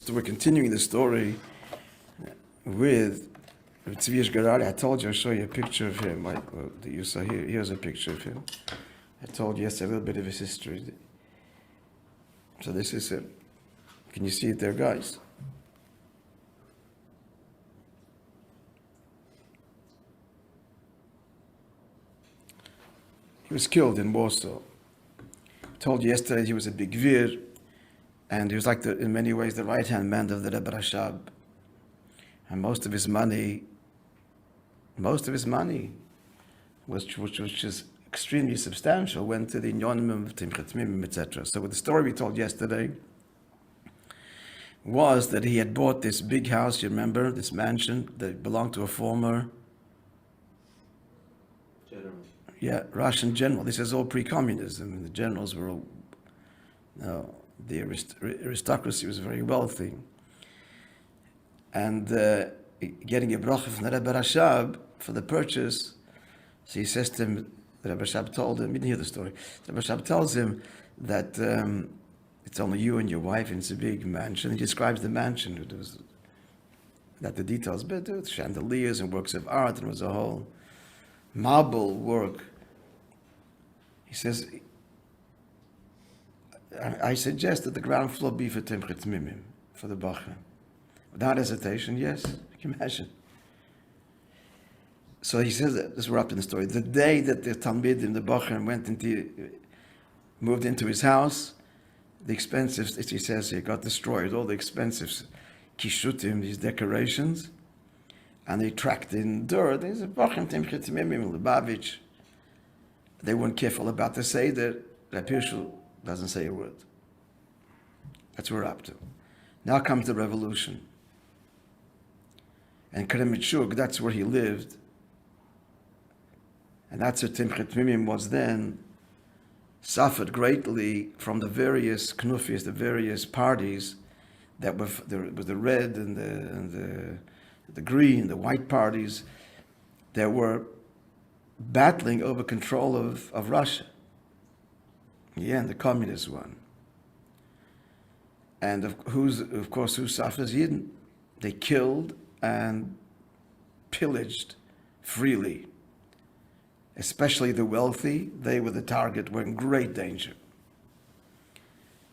So we're continuing the story with Tzvi's Garari. I told you I'll show you a picture of him. That you saw here. Here's a picture of him. I told you yesterday a little bit of his history. So this is him. Can you see it there, guys? He was killed in Warsaw. I told you yesterday he was a big vir, and he was like, in many ways, the right-hand man of the Rebbe Rashab. And most of his money which is extremely substantial, went to the Inyonim of Timchat Mimim, etc. So with the story we told yesterday was that he had bought this big house, you remember, this mansion that belonged to a former Russian general. This is all pre-communism. The generals were all, the aristocracy was very wealthy. And getting a bracha from the Rebbe Rashab for the purchase, so he says to him, the Rebbe Rashab told him, you didn't hear the story, the Rebbe Rashab tells him that it's only you and your wife, and it's a big mansion. He describes the mansion, it was, not the details, but with chandeliers and works of art, and it was a whole marble work. He says, I suggest that the ground floor be for Timchat Mimim, for the Bacha. Without hesitation, yes, you can imagine. So he says that, this we're up in the story, the day that the Talmidim, the Bacha, moved into his house, the expensive, as he says here, got destroyed, all the expensive kishutim, these decorations, and they tracked in dirt. There's a Bachim Timchat Mimim, Lubavitch. They weren't careful about the Seder. Rabbi Hirschel doesn't say a word. That's what we're up to. Now comes the revolution. And Kremechug, that's where he lived. And that's where Timchat Mimim was then, suffered greatly from the various knufis, the various parties that were the red and the green, the white parties that were battling over control of Russia. Yeah, and the communist one. And of course, who suffers? Yidden. They killed and pillaged freely. Especially the wealthy, they were the target, were in great danger. I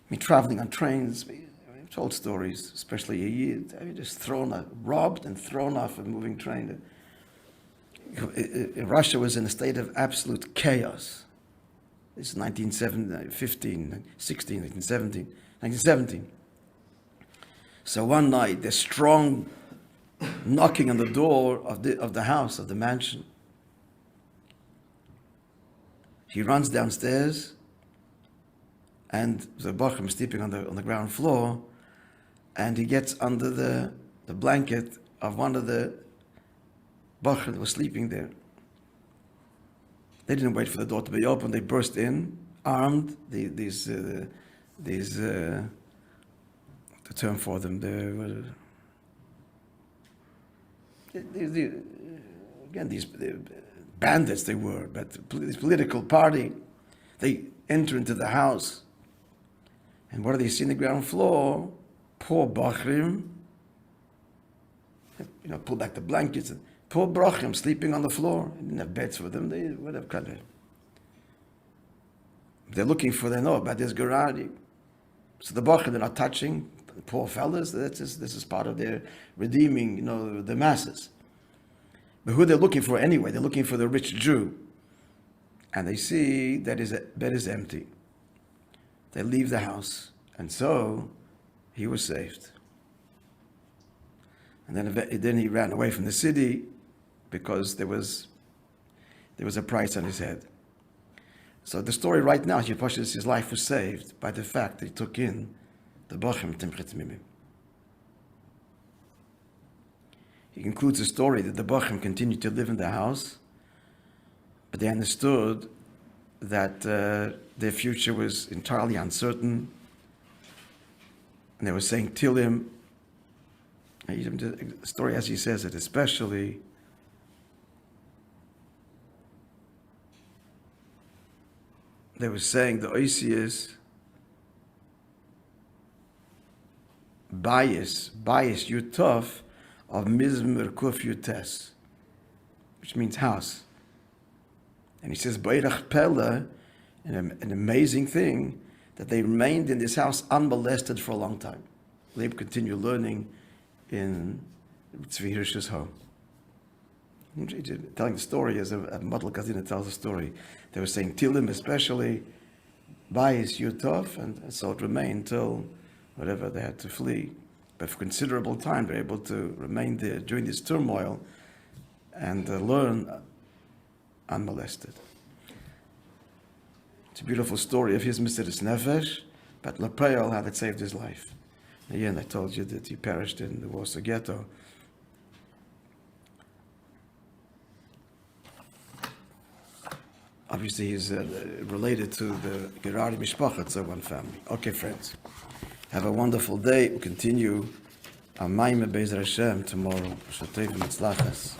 mean, traveling on trains, I've told stories, especially a Yid, I mean, just robbed and thrown off a moving train. Russia was in a state of absolute chaos. This is 1917. So one night, there's strong knocking on the door of the house, of the mansion. He runs downstairs, and the Bachim is sleeping on the ground floor, and he gets under the blanket of one of the Bachim that was sleeping there. They didn't wait for the door to be opened. They burst in, armed. These the term for them, these bandits they were, but this political party, they enter into the house, and what do they see on the ground floor? Poor Bachrim, pull back the blankets, and poor Bachrim sleeping on the floor. They didn't have beds for them. They would have kind of. They're looking for, they know about this garage. So the Bachrim, they're not touching the poor fellas. This is part of their redeeming, the masses. But who they're looking for anyway? They're looking for the rich Jew. And they see that his bed is empty. They leave the house. And so he was saved. And then he ran away from the city because there was a price on his head. So the story right now, his life was saved by the fact that he took in the Bachim Timchat Mimim. He concludes the story that the Bachim continued to live in the house, but they understood that their future was entirely uncertain, and they were saying Tilim. The story, as he says it, especially they were saying the Oisius Bayis Yutov of Mizmer Kuf Yutes, which means house. And he says, Beirach Pella, an amazing thing, that they remained in this house unmolested for a long time. They continue learning in Tzvi Hirsch's home. Telling the story as a Model Kazina tells the story. They were saying Tilim especially, Bayis Yutov, and so it remained till whatever they had to flee. But for considerable time they were able to remain there during this turmoil and learn unmolested. It's a beautiful story of his Mesiras Nefesh, but Lepel, how that saved his life. Again, I told you that he perished in the Warsaw Ghetto. Obviously, he's related to the Gerari Mishpachat, so one family. Okay, friends, have a wonderful day. We'll continue Amayim Be'ezer Hashem tomorrow. Shatei v'mitzlachas.